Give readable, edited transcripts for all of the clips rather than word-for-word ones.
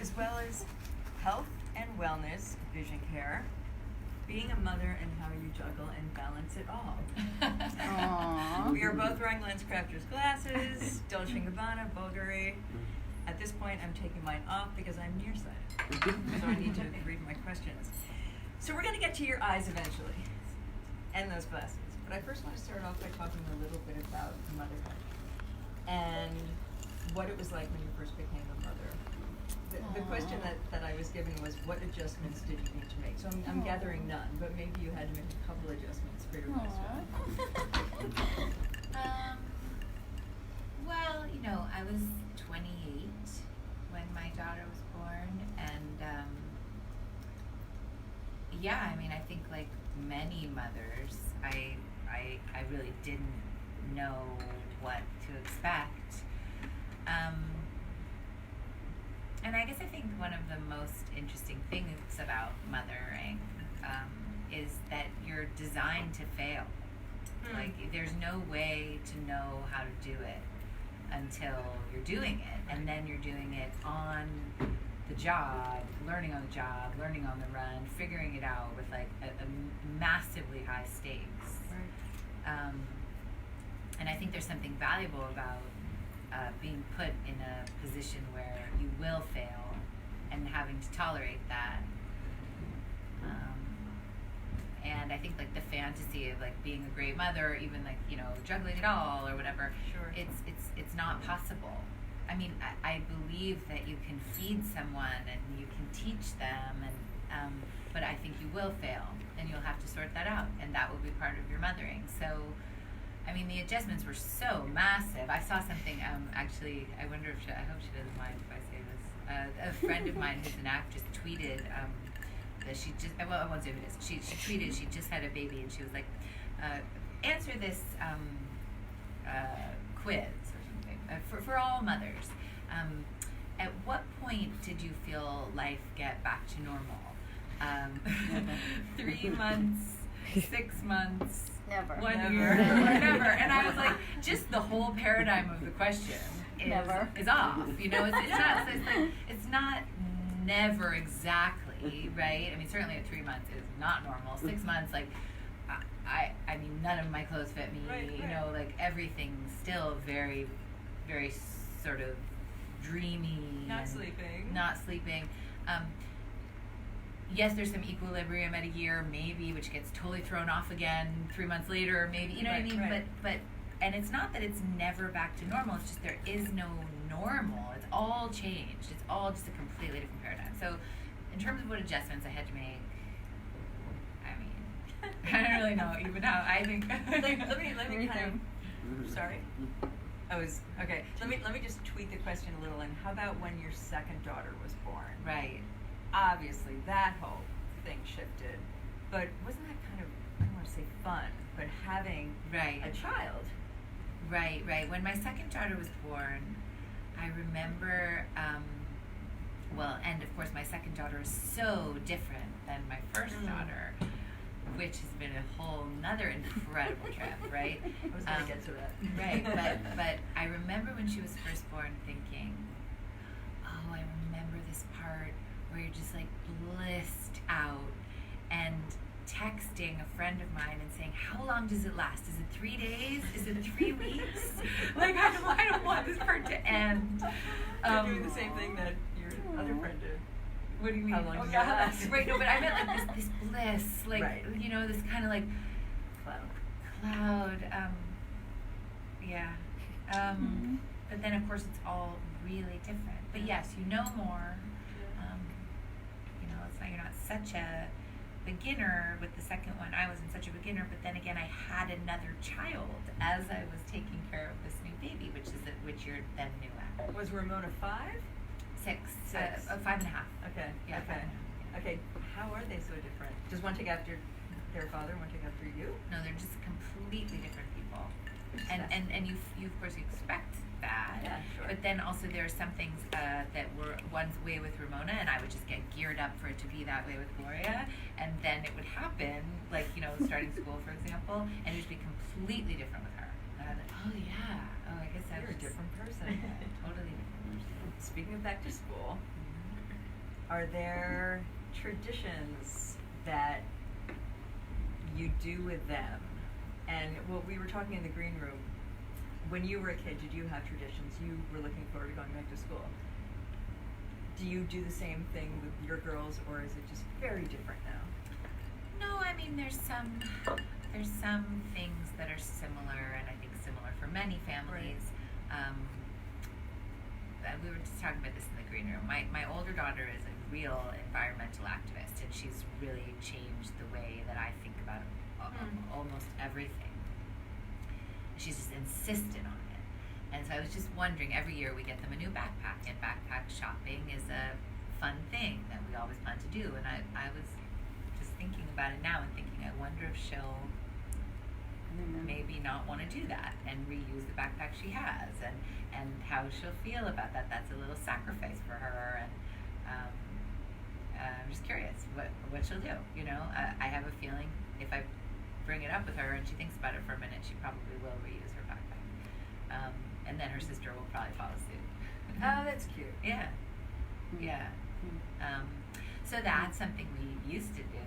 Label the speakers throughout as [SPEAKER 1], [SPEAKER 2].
[SPEAKER 1] as well as health and wellness, vision care, being a mother, and how you juggle and balance it all.
[SPEAKER 2] Aww.
[SPEAKER 1] We are both wearing LensCrafters glasses, Dolce & Gabbana, Bulgari. At this point, I'm taking mine off because I'm nearsighted, so I need to read my questions. So we're going to get to your eyes eventually, and those glasses. But I first want to start off by talking a little bit about motherhood and what it was like when you first became a mother. The question that I was given was, what adjustments did you need to make? So I'm gathering none, but maybe you had to make a couple adjustments for your lifestyle.
[SPEAKER 3] Well, you know, I was 28 when my daughter was born, and yeah, I mean, I think like many mothers, I really didn't know what to expect. And I guess I think one of the most interesting things about mothering is that you're designed to fail. Like, there's no way to know how to do it until you're doing it, and then you're doing it on the job, learning on the job, learning on the run, figuring it out with like a massively high stakes.
[SPEAKER 1] Right.
[SPEAKER 3] And I think there's something valuable about being put in a position where you will fail and having to tolerate that. And I think like the fantasy of like being a great mother, even like, you know, juggling it all or whatever,
[SPEAKER 1] Sure.
[SPEAKER 3] it's not possible. I mean, I believe that you can feed someone and you can teach them, and but I think you will fail, and you'll have to sort that out, and that will be part of your mothering. So, I mean, the adjustments were so massive. I saw something, actually, I wonder if I hope she doesn't mind if I say this. A friend of mine who's an actress tweeted that she just, well, I won't say who it is. She tweeted she just had a baby, and she was like, answer this quiz or something for all mothers. At what point did you feel life get back to normal? 3 months, 6 months,
[SPEAKER 2] Never.
[SPEAKER 3] 1 year, or never. And I was like, just the whole paradigm of the question is off. You know, it's not never exactly, right? I mean, certainly at 3 months is not normal. 6 months, like, I mean, none of my clothes fit me.
[SPEAKER 1] Right.
[SPEAKER 3] You know, like everything's still very, very sort of dreamy.
[SPEAKER 1] Not sleeping.
[SPEAKER 3] Not sleeping. Yes, there's some equilibrium at a year, maybe, which gets totally thrown off again 3 months later, maybe. You know what I mean?
[SPEAKER 1] Right.
[SPEAKER 3] But and it's not that it's never back to normal. It's just there is no normal. It's all changed. It's all just a completely different paradigm. So, in terms of what adjustments I had to make, I mean, I don't really know even how. I think.
[SPEAKER 1] let me kind of. Sorry. Okay. Let me just tweak the question a little. And how about when your second daughter was born?
[SPEAKER 3] Right.
[SPEAKER 1] Obviously, that whole thing shifted, but wasn't that kind of, I don't want to say fun, but having a child?
[SPEAKER 3] Right. When my second daughter was born, I remember, and of course my second daughter is so different than my first daughter, which has been a whole nother incredible trip, right?
[SPEAKER 1] I was going to get to that.
[SPEAKER 3] Right, but I remember when she was first born thinking, oh, I remember this part where you're just like blissed out and texting a friend of mine and saying, how long does it last? Is it 3 days? Is it 3 weeks? Like, I don't want this part to end.
[SPEAKER 1] You're doing the same thing that your other friend did.
[SPEAKER 3] What do you mean?
[SPEAKER 1] How long does it last?
[SPEAKER 3] Right, no, but I meant like this bliss, like, you know, this kind of like cloud, yeah. But then of course it's all really different. But yes, you know more. You know, it's not, you're not such a beginner with the second one. I wasn't such a beginner, but then again, I had another child as I was taking care of this new baby, which you're then new at.
[SPEAKER 1] Was Ramona 5?
[SPEAKER 3] 6. 5.5.
[SPEAKER 1] Okay.
[SPEAKER 3] Yeah.
[SPEAKER 1] Okay. Okay. How are they so different? Does one take after their father, one take after you?
[SPEAKER 3] No, they're just completely different people. And you of course you expect that.
[SPEAKER 1] Yeah, sure.
[SPEAKER 3] But then also there are some things that were one's way with Ramona, and I would just get geared up for it to be that way with Gloria, and then it would happen, like, you know, starting school, for example, and it would be completely different with her. And I was like, oh yeah, I guess
[SPEAKER 1] You're a different person.
[SPEAKER 3] totally different person.
[SPEAKER 1] Speaking of back to school, are there traditions that you do with them? And well, we were talking in the green room. When you were a kid, did you have traditions? You were looking forward to going back to school. Do you do the same thing with your girls, or is it just very different now?
[SPEAKER 3] No, I mean there's some things that are similar, and I think similar for many families. We were just talking about this in the green room. My older daughter is a real environmental activist, and she's really changed the way that I think about almost everything. She's just insistent on it. And so I was just wondering, every year we get them a new backpack, and backpack shopping is a fun thing that we always plan to do. And I was just thinking about it now and thinking, I wonder if she'll maybe not want to do that and reuse the backpack she has, and how she'll feel about that. That's a little sacrifice for her, and I'm just curious what she'll do. You know, I have a feeling if I bring it up with her and she thinks about it for a minute, she probably will reuse her backpack, and then her sister will probably follow suit.
[SPEAKER 1] Oh, that's cute.
[SPEAKER 3] Yeah, yeah. So that's something we used to do.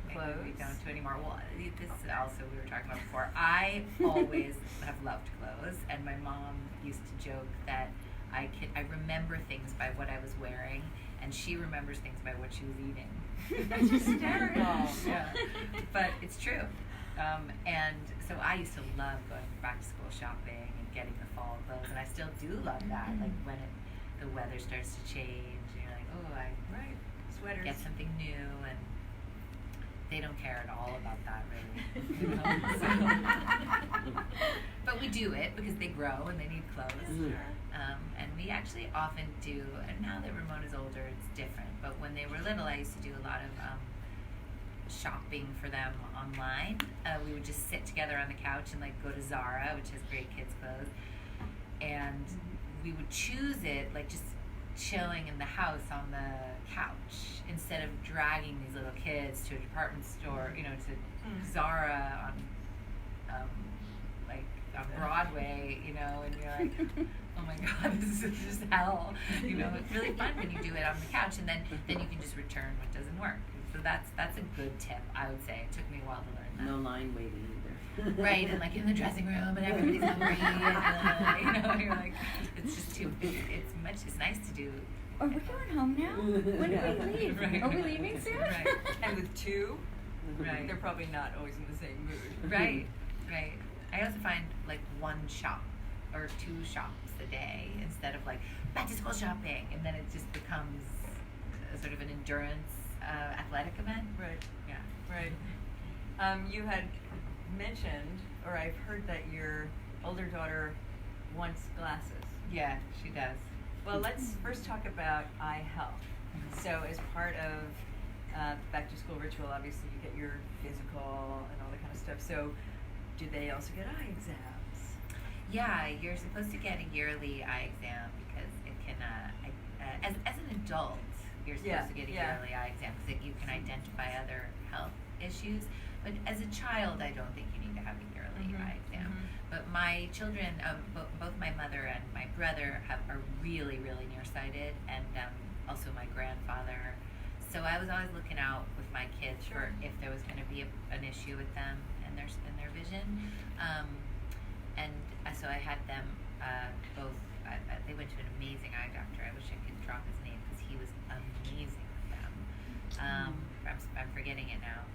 [SPEAKER 3] Maybe we don't do anymore. Well, this is also we were talking about before. I always have loved clothes, and my mom used to joke that I remember things by what I was wearing, and she remembers things by what she was eating.
[SPEAKER 1] That's hysterical.
[SPEAKER 3] Yeah, but it's true. And so I used to love going back to school shopping and getting the fall clothes, and I still do love that. Like when the weather starts to change, and you're like, oh, I
[SPEAKER 1] Sweaters.
[SPEAKER 3] get something new, and they don't care at all about that, really. You know? But we do it because they grow and they need clothes. And we actually often do, and now that Ramon is older, it's different. But when they were little, I used to do a lot of shopping for them online. We would just sit together on the couch and like go to Zara, which has great kids clothes, and we would choose it like just chilling in the house on the couch instead of dragging these little kids to a department store, you know, to Zara on Broadway, you know, and you're like, oh my God, this is just hell. You know, it's really fun when you do it on the couch, and then you can just return what doesn't work. So that's a good tip, I would say. It took me a while to learn that.
[SPEAKER 2] No line waiting either.
[SPEAKER 3] Right, and like in the dressing room, and everybody's hungry, and you know, you're like, it's just too. It's nice to do.
[SPEAKER 4] Are we going home now? When do we leave?
[SPEAKER 3] Right.
[SPEAKER 4] Are we leaving soon?
[SPEAKER 3] Right.
[SPEAKER 1] And with two,
[SPEAKER 3] Right.
[SPEAKER 1] they're probably not always in the same mood.
[SPEAKER 3] Right, right. I also find like one shop or two shops a day instead of like back to school shopping, and then it just becomes a sort of an endurance athletic event.
[SPEAKER 1] Right.
[SPEAKER 3] Yeah.
[SPEAKER 1] Right. You had mentioned, or I've heard that your older daughter wants glasses.
[SPEAKER 3] Yeah, she does.
[SPEAKER 1] Well, let's first talk about eye health. So as part of back to school ritual, obviously you get your physical and all that kind of stuff. So do they also get eye exams?
[SPEAKER 3] Yeah, you're supposed to get a yearly eye exam because it can, as an adult, you're supposed to get a yearly eye exam because you can identify other health issues. But as a child, I don't think you need to have a yearly eye exam. But my children, both my mother and my brother are really, really nearsighted, and also my grandfather. So I was always looking out with my kids for if there was going to be an issue with them and their vision. And so I had them both. They went to an amazing eye doctor. I wish I could drop his name because he was amazing with them. I'm forgetting it now,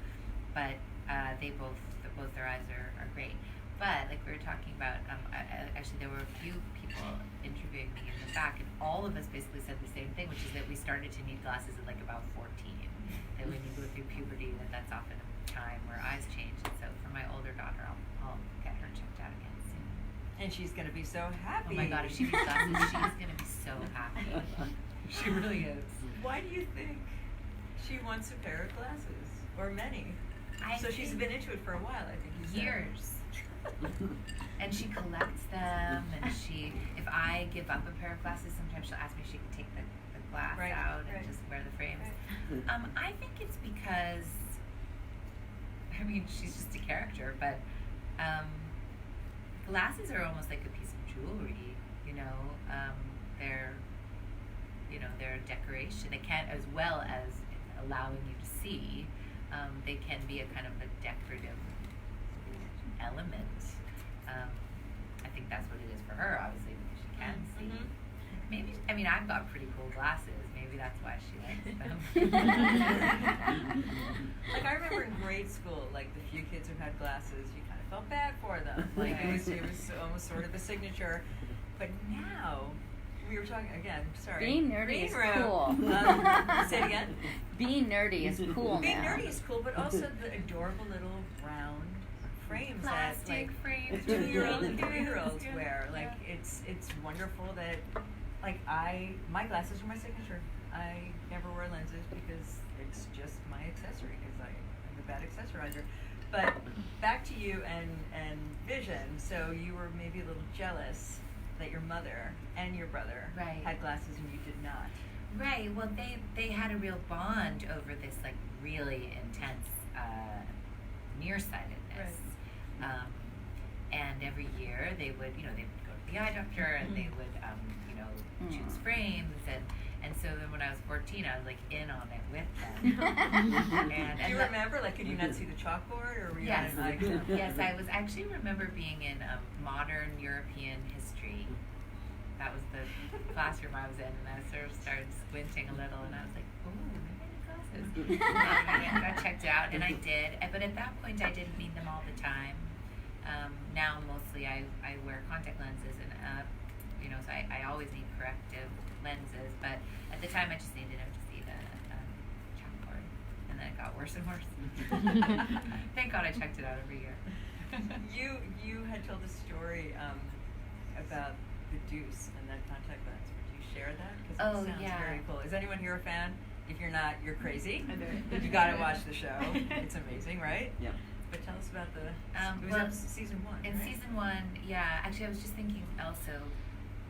[SPEAKER 3] but they both their eyes are great. But like we were talking about, actually there were a few people interviewing me in the back, and all of us basically said the same thing, which is that we started to need glasses at like about 14. That when you go through puberty, that's often a time where eyes change. And so for my older daughter, I'll get her checked out again soon.
[SPEAKER 1] And she's going to be so happy.
[SPEAKER 3] Oh my God, if she needs glasses, she's going to be so happy. She really is.
[SPEAKER 1] Why do you think she wants a pair of glasses, or many? So she's been into it for a while, I think you said.
[SPEAKER 3] Years. And she collects them, and if I give up a pair of glasses, sometimes she'll ask me if she can take the glass out and just wear the frames. I think it's because, I mean, she's just a character, but glasses are almost like a piece of jewelry, you know. they're a decoration. They can, as well as allowing you to see, they can be a kind of a decorative element. I think that's what it is for her, obviously, because she can see. Maybe, I mean, I've got pretty cool glasses. Maybe that's why she likes them.
[SPEAKER 1] Like, I remember in grade school, like, the few kids who had glasses, you kind of felt bad for them. Like, it was almost sort of a signature. But now, we were talking, again, sorry.
[SPEAKER 4] Being nerdy is
[SPEAKER 1] room.
[SPEAKER 4] cool.
[SPEAKER 1] Say it again?
[SPEAKER 4] Being nerdy is cool
[SPEAKER 1] Being
[SPEAKER 4] now.
[SPEAKER 1] nerdy is cool, but also the adorable little round frames
[SPEAKER 3] Plastic
[SPEAKER 1] that, like,
[SPEAKER 3] frames.
[SPEAKER 1] 2-year-olds and 3-year-olds wear. Like, it's wonderful that, like, my glasses are my signature. I never wear lenses because it's just my accessory, because I'm a bad accessorizer. But back to you and vision. So you were maybe a little jealous that your mother and your brother
[SPEAKER 3] Right.
[SPEAKER 1] had glasses and you did not.
[SPEAKER 3] Right. Well, they had a real bond over this like really intense nearsightedness. And every year they would go to the eye doctor and they would choose frames and so then when I was 14 I was like in on it with them.
[SPEAKER 1] Do you remember? Like, could you not see the chalkboard, or were you
[SPEAKER 3] Yes.
[SPEAKER 1] on an eye?
[SPEAKER 3] Yes, I was actually remember being in modern European history. That was the classroom I was in, and I sort of started squinting a little, and I was like, "Ooh, maybe I need glasses." And I got checked out, and I did. But at that point, I didn't need them all the time. Now, mostly, I wear contact lenses, and so I always need corrective lenses. But at the time, I just needed them to see the chalkboard, and then it got worse and worse. Thank God I checked it out every year.
[SPEAKER 1] You had told a story about the deuce and that contact lens. Would you share that? Because
[SPEAKER 3] Oh,
[SPEAKER 1] it sounds
[SPEAKER 3] yeah.
[SPEAKER 1] very cool. Is anyone here a fan? If you're not, you're crazy. You gotta watch the show. It's amazing, right?
[SPEAKER 2] Yeah.
[SPEAKER 1] But tell us about the. It was
[SPEAKER 3] well,
[SPEAKER 1] season 1.
[SPEAKER 3] In
[SPEAKER 1] right?
[SPEAKER 3] season 1, yeah. Actually, I was just thinking also,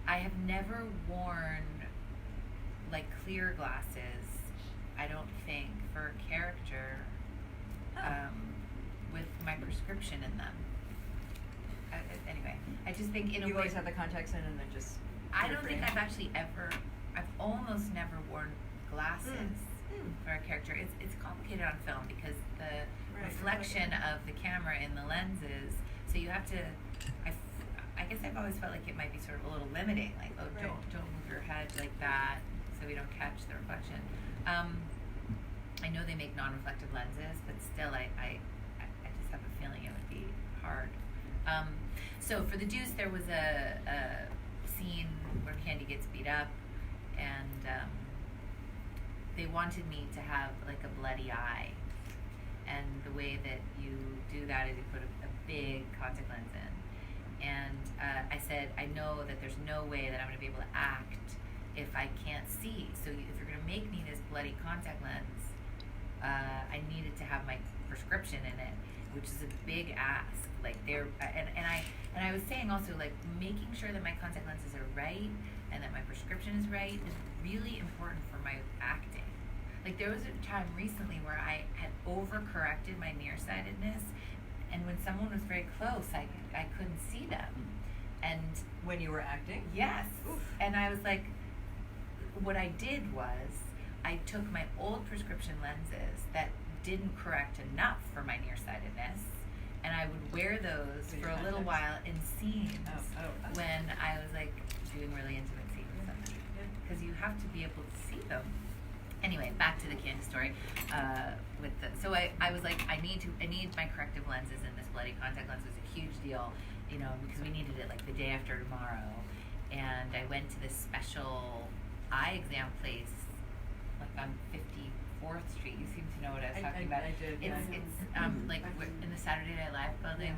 [SPEAKER 3] I have never worn like clear glasses. I don't think for a character with my prescription in them. Anyway, I just think in a
[SPEAKER 1] You
[SPEAKER 3] way.
[SPEAKER 1] always have the contacts in and then just.
[SPEAKER 3] I
[SPEAKER 1] put a
[SPEAKER 3] don't think
[SPEAKER 1] frame.
[SPEAKER 3] I've actually ever. I've almost never worn glasses for a character. It's complicated on film because the reflection of the camera in the lenses. So you have to. I guess I've always felt like it might be sort of a little limiting. Like, oh, don't move your head like that, so we don't catch the reflection. I know they make non-reflective lenses, but still, I just have a feeling it would be hard. So for the deuce, there was a scene where Candy gets beat up, and they wanted me to have like a bloody eye. And the way that you do that is you put a big contact lens in. And I said, I know that there's no way that I'm going to be able to act if I can't see. So if you're going to make me this bloody contact lens, I needed to have my prescription in it, which is a big ask. Like and I was saying also, like, making sure that my contact lenses are right and that my prescription is right is really important for my acting. Like, there was a time recently where I had overcorrected my nearsightedness, and when someone was very close, I couldn't see them. And
[SPEAKER 1] When you were acting?
[SPEAKER 3] yes.
[SPEAKER 1] Oof.
[SPEAKER 3] And I was like, what I did was I took my old prescription lenses that didn't correct enough for my nearsightedness, and I would wear those
[SPEAKER 1] So
[SPEAKER 3] for
[SPEAKER 1] your
[SPEAKER 3] a little
[SPEAKER 1] contacts?
[SPEAKER 3] while in scenes
[SPEAKER 1] Oh.
[SPEAKER 3] when I was like doing really intimate scenes with somebody, because you have to be able to see them. Anyway, back to the Candy story. So I was like, I need my corrective lenses, and this bloody contact lens was a huge deal, because we needed it like the day after tomorrow. And I went to this special eye exam place, like on 54th Street. You seem to know what I was talking about.
[SPEAKER 1] I did.
[SPEAKER 3] It's like in the Saturday Night Live building.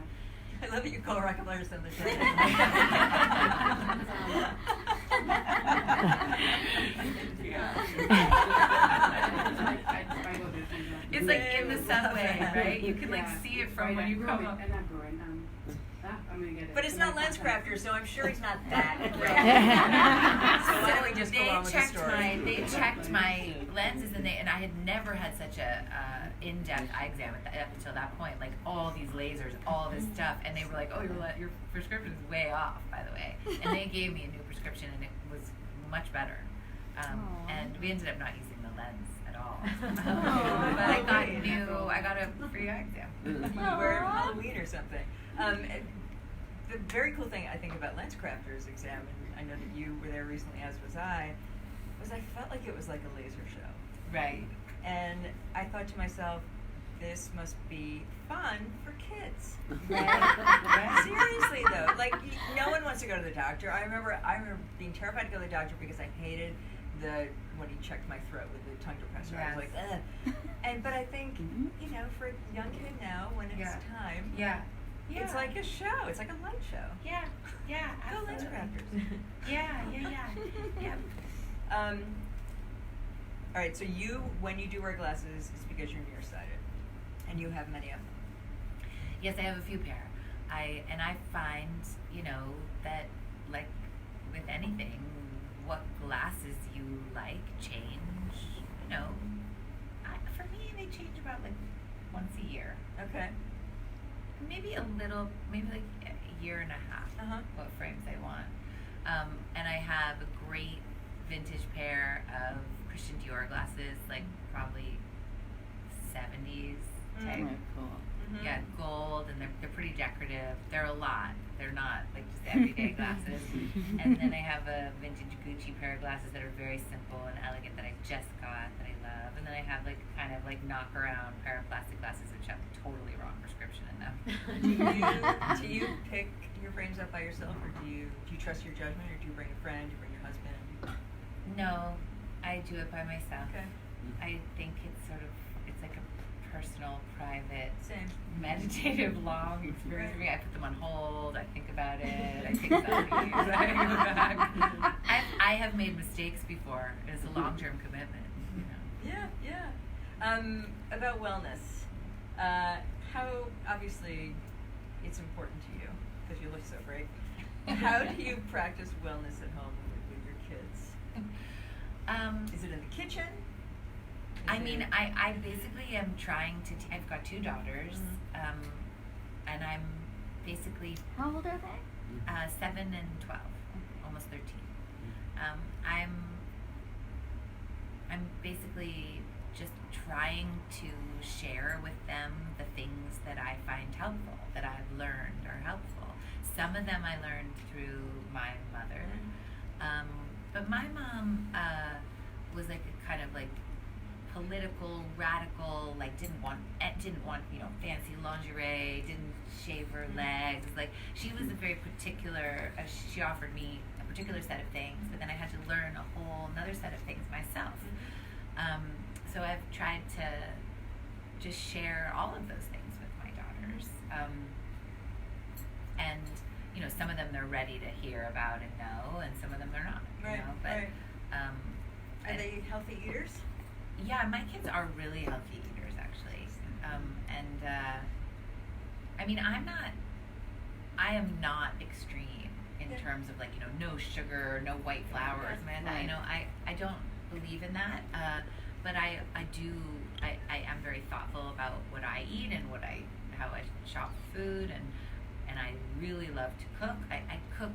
[SPEAKER 1] I love that you call Rockefellers on the show.
[SPEAKER 3] It's like in the subway, right? You can like see it from when you come up.
[SPEAKER 1] But it's not LensCrafters, so I'm sure he's not that great. So why don't we just go on with the story?
[SPEAKER 3] They checked my lenses, and I had never had such a in-depth eye exam up until that point. Like all these lasers, all this stuff, and they were like, "Oh, your prescription is way off, by the way." And they gave me a new prescription, and it was much better. And we ended up not using the lens at all.
[SPEAKER 1] Oh,
[SPEAKER 3] But I got
[SPEAKER 1] wait.
[SPEAKER 3] I got a free eye exam.
[SPEAKER 1] You wear Halloween or something. The very cool thing I think about LensCrafters exam, and I know that you were there recently, as was I felt like it was like a laser show.
[SPEAKER 3] Right.
[SPEAKER 1] And I thought to myself, this must be fun for kids.
[SPEAKER 3] Right.
[SPEAKER 1] Seriously though, like no one wants to go to the doctor. I remember being terrified to go to the doctor because I hated when he checked my throat with the tongue depressor. I was like, ugh. But I think, you know, for a young kid now, when it's time,
[SPEAKER 3] Yeah.
[SPEAKER 1] it's like a show. It's like a light show.
[SPEAKER 3] Yeah. Yeah.
[SPEAKER 1] Go
[SPEAKER 3] Absolutely.
[SPEAKER 1] LensCrafters.
[SPEAKER 3] Yeah.
[SPEAKER 1] All right, so when you do wear glasses, it's because you're nearsighted, and you have many of them.
[SPEAKER 3] Yes, I have a few pair. I find, you know, that like with anything, what glasses you like change. You know, for me they change about like once a year.
[SPEAKER 1] Okay.
[SPEAKER 3] Maybe like a year and a half.
[SPEAKER 1] Uh-huh.
[SPEAKER 3] What frames I want. And I have a great vintage pair of Christian Dior glasses, like probably 70s type.
[SPEAKER 2] Cool.
[SPEAKER 1] Mm-hmm.
[SPEAKER 3] Yeah, gold, and they're pretty decorative. They're a lot. They're not like just everyday glasses. And then I have a vintage Gucci pair of glasses that are very simple and elegant that I just got that I love. And then I have like kind of like knock around pair of plastic glasses which have totally wrong prescription in them.
[SPEAKER 1] Do you pick your frames up by yourself, or do you trust your judgment, or do you bring a friend, do you bring your husband?
[SPEAKER 3] No, I do it by myself.
[SPEAKER 1] Okay.
[SPEAKER 3] I think it's like a personal, private,
[SPEAKER 1] Same.
[SPEAKER 3] meditative, long experience for me. I put them on hold. I think about it. I take selfies. I go back. I have made mistakes before. It's a long-term commitment. You know.
[SPEAKER 1] Yeah. About wellness. How obviously it's important to you because you look so great. How do you practice wellness at home with your kids? Is it in the kitchen?
[SPEAKER 3] I basically am trying to. I've got two daughters, and I'm basically
[SPEAKER 4] How old are they?
[SPEAKER 3] 7 and 12, almost 13. I'm basically just trying to share with them the things that I find helpful, that I've learned are helpful. Some of them I learned through my mother, but my mom was like a kind of like political, radical, like didn't want fancy lingerie, didn't shave her legs. Like she was a very particular. She offered me a particular set of things, but then I had to learn a whole another set of things myself. So I've tried to just share all of those things with my daughters, and you know, some of them they're ready to hear about and know, and some of them they're not.
[SPEAKER 1] Right.
[SPEAKER 3] You know, but
[SPEAKER 1] Right. Are they healthy eaters?
[SPEAKER 3] yeah, my kids are really healthy eaters, actually. I mean, I am not extreme in terms of like, you know, no sugar, no white flours, man.
[SPEAKER 2] Right.
[SPEAKER 3] You know, I don't believe in that. But I am very thoughtful about what I eat and how I shop food, and I really love to cook. I cook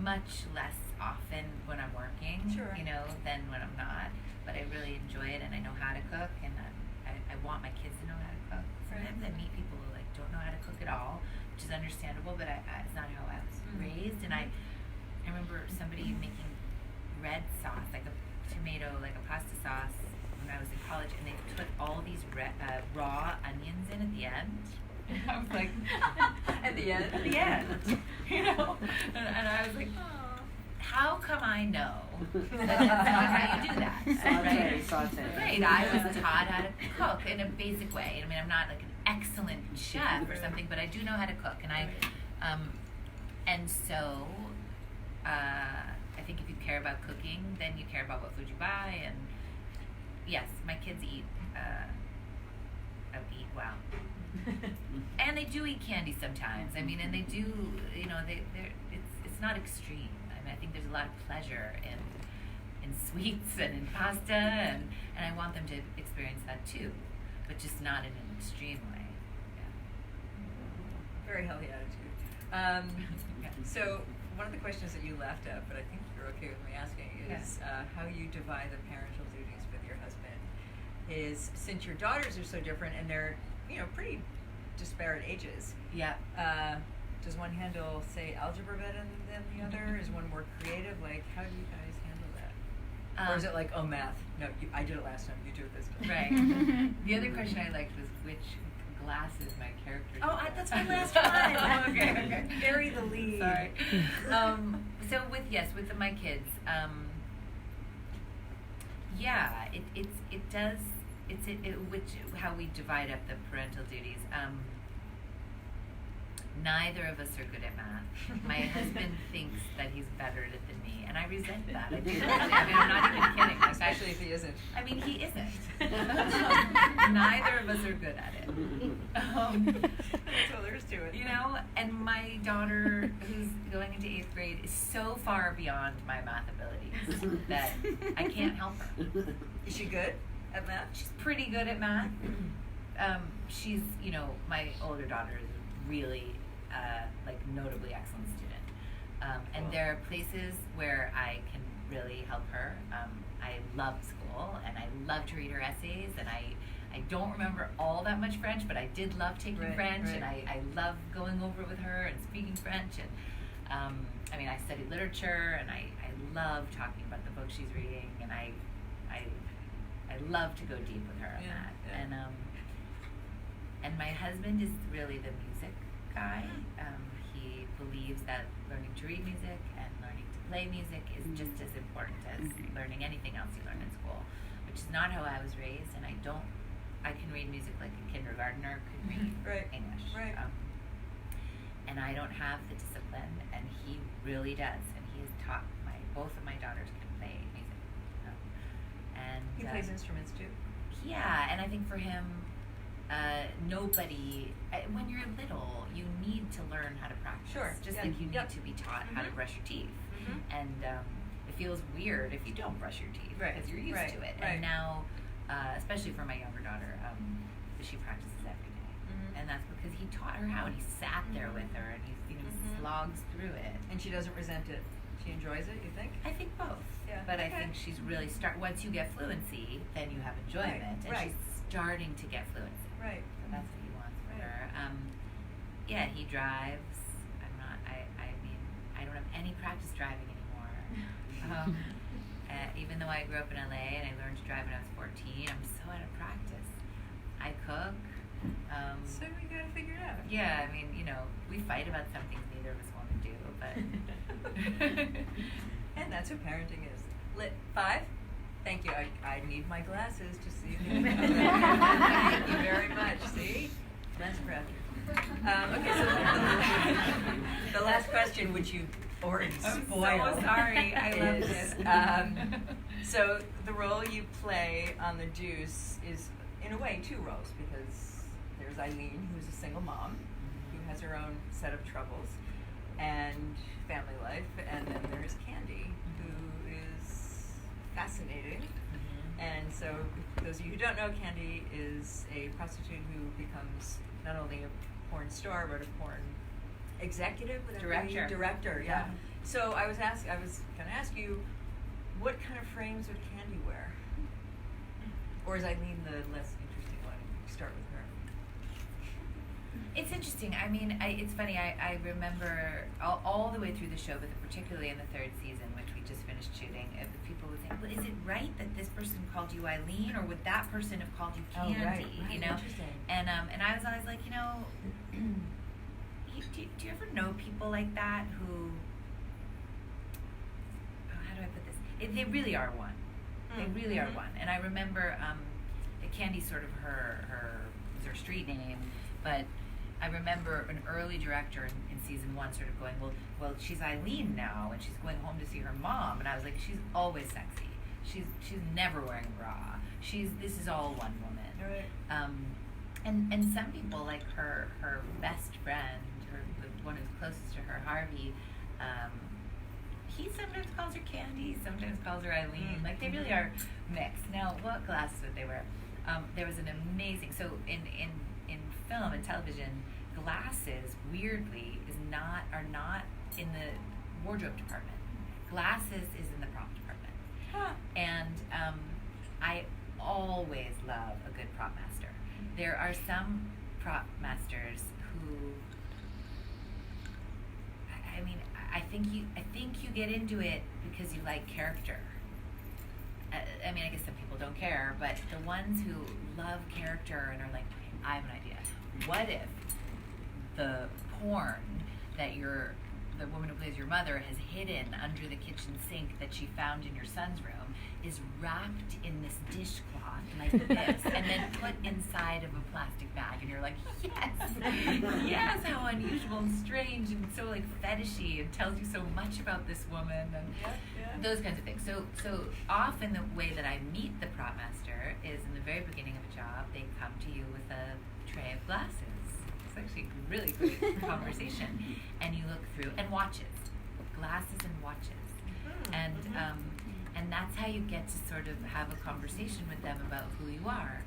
[SPEAKER 3] much less often when I'm working,
[SPEAKER 1] Sure.
[SPEAKER 3] you know, than when I'm not. But I really enjoy it, and I know how to cook, and I want my kids to know how to cook. Sometimes I meet people who like don't know how to cook at all, which is understandable, but it's not how I was raised. And I remember somebody making red sauce, like a tomato, like a pasta sauce, when I was in college, and they put all these raw onions in at the end. And I was like,
[SPEAKER 1] At the end?
[SPEAKER 3] At the end, you know. And I was like, how come I know that's not how you do that?
[SPEAKER 2] Saute.
[SPEAKER 3] Right, I was taught how to cook in a basic way. I mean, I'm not like an excellent chef or something, but I do know how to cook, and so I think if you care about cooking, then you care about what food you buy. And yes, my kids eat well, and they do eat candy sometimes. I mean, and they do, you know, it's not extreme. I mean, I think there's a lot of pleasure in sweets and in pasta, and I want them to experience that too, but just not in an extreme way. Yeah.
[SPEAKER 1] Very healthy attitude. So one of the questions that you laughed at, but I think you're okay with me asking, is how you divide the parental duties with your husband. Is since your daughters are so different and they're, pretty disparate ages.
[SPEAKER 3] Yeah.
[SPEAKER 1] Does one handle, say, algebra better than the other? Is one more creative? Like, how do you guys handle that? Or is it like, oh, math? No, I did it last time. You do it this time.
[SPEAKER 3] Right. The other question I liked was which glasses my characters.
[SPEAKER 1] Oh,
[SPEAKER 3] wear.
[SPEAKER 1] that's my last one.
[SPEAKER 3] Okay.
[SPEAKER 1] Bury the lead.
[SPEAKER 3] Sorry. So with my kids, how we divide up the parental duties. Neither of us are good at math. My husband thinks that he's better at it than me, and I resent that. I do. I mean, I'm not even kidding. Like,
[SPEAKER 1] Especially if he isn't.
[SPEAKER 3] I mean, he isn't. Neither of us are good at it.
[SPEAKER 1] That's all there is to it.
[SPEAKER 3] And my daughter, who's going into 8th grade, is so far beyond my math abilities that I can't help her.
[SPEAKER 1] Is she good at math?
[SPEAKER 3] She's pretty good at math. She's, my older daughter is really, notably excellent student. And there are places where I can really help her. I love school, and I love to read her essays, and I don't remember all that much French, but I did love taking French, and I love going over it with her and speaking French. And I studied literature, and I love talking about the books she's reading, and I love to go deep with her on that. Yeah. And my husband is really the music guy. He believes that learning to read music and learning to play music is just as important as learning anything else you learn in school, which is not how I was raised, and I can read music like a kindergartner could read English.
[SPEAKER 1] Right.
[SPEAKER 3] And I don't have the discipline, and he really does, and he has taught both of my daughters can play music. And
[SPEAKER 1] he plays instruments too.
[SPEAKER 3] Yeah, and I think for him, when you're little, you need to learn how to practice.
[SPEAKER 1] Sure.
[SPEAKER 3] Just like you need to be taught how to brush your teeth. And it feels weird if you don't brush your teeth because you're used to it. And now, especially for my younger daughter, she practices every day. And that's because he taught her how, and he sat there with her, and he slogs through it.
[SPEAKER 1] And she doesn't resent it. She enjoys it, you think?
[SPEAKER 3] I think both.
[SPEAKER 1] Yeah.
[SPEAKER 3] But I think she's really once you get fluency, then you have enjoyment. And she's starting to get fluency.
[SPEAKER 1] Right.
[SPEAKER 3] So that's what he wants with her. He drives. I don't have any practice driving anymore. Even though I grew up in LA and I learned to drive when I was 14, I'm so out of practice. I cook.
[SPEAKER 1] So we gotta figure it out.
[SPEAKER 3] Yeah, we fight about some things neither of us want to do, but.
[SPEAKER 1] And that's what parenting is. 5? Thank you. I need my glasses to see. Thank you very much. See? LensCrafters. Okay, so the last question, which you already spoiled.
[SPEAKER 3] I'm so sorry. I love this.
[SPEAKER 1] So the role you play on The Deuce is, in a way, 2 roles, because there's Eileen, who's a single mom, who has her own set of troubles and family life, and then there's Candy, who is fascinating. And so, for those of you who don't know, Candy is a prostitute who becomes not only a porn star, but a porn executive, director. Yeah. So I was going to ask you, what kind of frames would Candy wear? Or is Eileen the less interesting one? Start with her.
[SPEAKER 3] It's interesting. It's funny. I remember all the way through the show, but particularly in the 3rd season, which we just finished shooting, people would say, "Well, is it right that this person called you Eileen, or would that person have called you Candy?"
[SPEAKER 1] Oh, right. Interesting.
[SPEAKER 3] And I was always like, do you ever know people like that who? How do I put this? They really are one. They really are one. And I remember Candy's sort of her street name, but I remember an early director in season 1 sort of going, well, she's Eileen now, and she's going home to see her mom, and I was like, she's always sexy. She's never wearing a bra. This is all one woman.
[SPEAKER 1] Right.
[SPEAKER 3] And some people, like her best friend, the one who's closest to her, Harvey, he sometimes calls her Candy, sometimes calls her Eileen. Like, they really are mixed. Now, what glasses would they wear? There was an amazing, so in film and television, glasses weirdly are not in the wardrobe department. Glasses is in the prop department.
[SPEAKER 1] Huh.
[SPEAKER 3] And I always love a good prop master. There are some prop masters who, I mean, I think you get into it because you like character. I mean, I guess some people don't care, but the ones who love character and are like, okay, I have an idea. What if the porn that the woman who plays your mother has hidden under the kitchen sink that she found in your son's room is wrapped in this dishcloth like this and then put inside of a plastic bag, and you're like, yes, how unusual and strange and so like fetishy, and tells you so much about this woman, and those kinds of things. So often the way that I meet the prop master is in the very beginning of a job, they come to you with a tray of glasses. It's actually a really great conversation, and you look through, and watches, glasses and watches, and that's how you get to sort of have a conversation with them about who you are.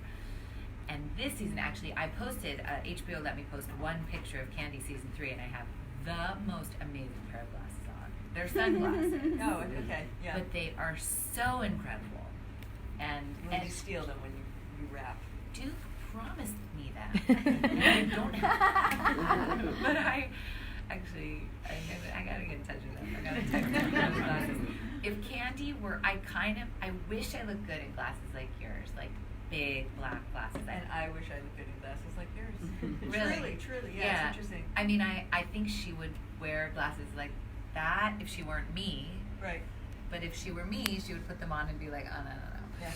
[SPEAKER 3] And this season, actually, I posted, HBO let me post one picture of Candy season 3, and I have the most amazing pair of glasses on. They're sunglasses.
[SPEAKER 1] Oh, okay, yeah.
[SPEAKER 3] But they are so incredible. And
[SPEAKER 1] you steal them when you rap.
[SPEAKER 3] Duke promised me that. And I don't have but I gotta get in touch with them. I gotta text them about the glasses. If Candy were, I wish I looked good in glasses like yours, like big black glasses.
[SPEAKER 1] And I wish I looked good in glasses like yours.
[SPEAKER 3] Really?
[SPEAKER 1] Truly, yeah, it's interesting.
[SPEAKER 3] I mean, I think she would wear glasses like that if she weren't me.
[SPEAKER 1] Right.
[SPEAKER 3] But if she were me, she would put them on and be like, oh, no.
[SPEAKER 1] Yeah.